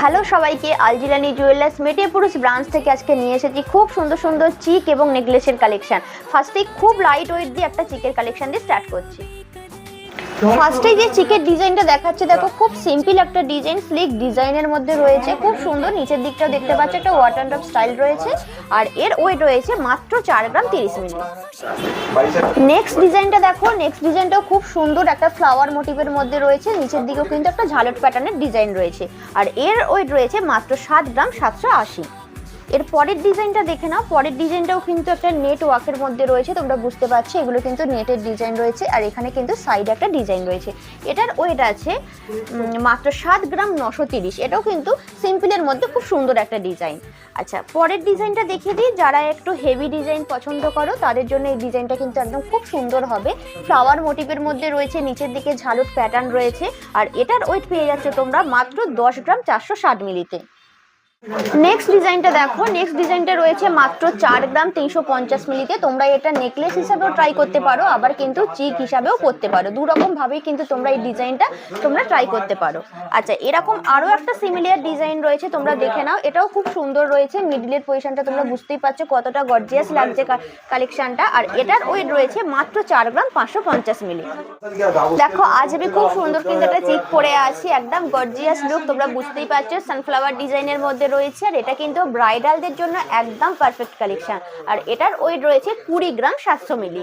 Hello সবাইকে, আলজিলানি jewellers মেটিয়াপুরুষ branch থেকে আজকে নিয়ে এসেছি খুব সুন্দর সুন্দর চিক এবং নেকলেসের কালেকশন। ফার্স্টেই খুব লাইট ওয়েট দিয়ে একটা চিকের কালেকশন দিয়ে স্টার্ট করছি। ফার্স্টেই যে চিকের ডিজাইনটা দেখাচ্ছে, দেখো খুব সিম্পল একটা ডিজাইন, স্লিক ডিজাইনের মধ্যে রয়েছে, খুব সুন্দর। নিচের দিকটাও দেখতে পাচ্ছ একটা ওয়াটার ড্রপ স্টাইল রয়েছে, আর এর ওয়েট রয়েছে মাত্র 4 গ্রাম 30 মিলি। নেক্সট ডিজাইনটা দেখো, নেক্সট ডিজাইনটাও খুব সুন্দর, একটা ফ্লাওয়ার মোটিভের মধ্যে রয়েছে, নিচের দিকেও কিন্তু একটা ঝালট প্যাটার্নের ডিজাইন রয়েছে, আর এর ওয়েট রয়েছে মাত্র 7 গ্রাম 780। এর পরের ডিজাইনটা দেখে নাও, পরের ডিজাইনটাও কিন্তু একটা নেট ওয়ার্কের মধ্যে রয়েছে, তোমরা বুঝতে পারছো এগুলো কিন্তু নেটের ডিজাইন রয়েছে, আর এখানে কিন্তু সাইডে একটা ডিজাইন রয়েছে। এটার ওয়েট আছে মাত্র 7 গ্রাম 930। এটাও কিন্তু সিম্পলের মধ্যে খুব সুন্দর একটা ডিজাইন। আচ্ছা, পরের ডিজাইনটা দেখিয়ে দিই। যারা একটু হেভি ডিজাইন পছন্দ করো তাদের জন্য এই ডিজাইনটা কিন্তু একদম খুব সুন্দর হবে। ফ্লাওয়ার মোটিভের মধ্যে রয়েছে, নিচের দিকে ঝালট প্যাটার্ন রয়েছে, আর এটার ওয়েট পেয়ে যাচ্ছে তোমরা মাত্র 10 গ্রাম 460 মিলিতে। নেক্সট ডিজাইনটা দেখো, নেক্সট ডিজাইনটা রয়েছে মাত্র 4 গ্রাম 350 মিলিতে। তোমরা এটা নেকলেস হিসাবেও ট্রাই করতে পারো, আবার কিন্তু চিক হিসাবেও করতে পারো, দু রকম ভাবেই কিন্তু তোমরা এই ডিজাইনটা তোমরা ট্রাই করতে পারো। আচ্ছা, এরকম আরো একটা সিমিলার ডিজাইন রয়েছে, তোমরা দেখে নাও। এটাও খুব সুন্দর রয়েছে, মিডলের পজিশনটা তোমরা বুঝতেই পারছো কতটা গর্জিয়াস লাগছে কালেকশনটা, আর এটার ওয়েট রয়েছে মাত্র 4 গ্রাম 550 মিলি। দেখো আজ আমি খুব সুন্দর কিন্তু একটা চিক পরে আছি, একদম গর্জিয়াস লুক, তোমরা বুঝতেই পারছো সানফ্লাওয়ার ডিজাইনের মধ্যে রয়েছে, আর এটা কিন্তু ব্রাইডালদের জন্য একদম পারফেক্ট কালেকশন, আর এটার ওয়েট রয়েছে 20 গ্রাম 700 মিলি।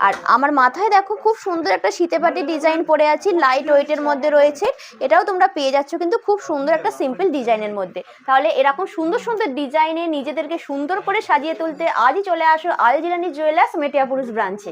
আর আমার মাথায় দেখো খুব সুন্দর একটা শীতেপাটি ডিজাইন পরে আছি, লাইট ওয়েটের মধ্যে রয়েছে। এটাও তোমরা পেয়ে যাচ্ছ কিন্তু খুব সুন্দর একটা সিম্পল ডিজাইনের মধ্যে। তাহলে এরকম সুন্দর সুন্দর ডিজাইনে নিজেদেরকে সুন্দর করে সাজিয়ে তুলতে আজই চলে আসো আলজিলানি জুয়েলার্স মেটিয়াপুরুষ ব্রাঞ্চে।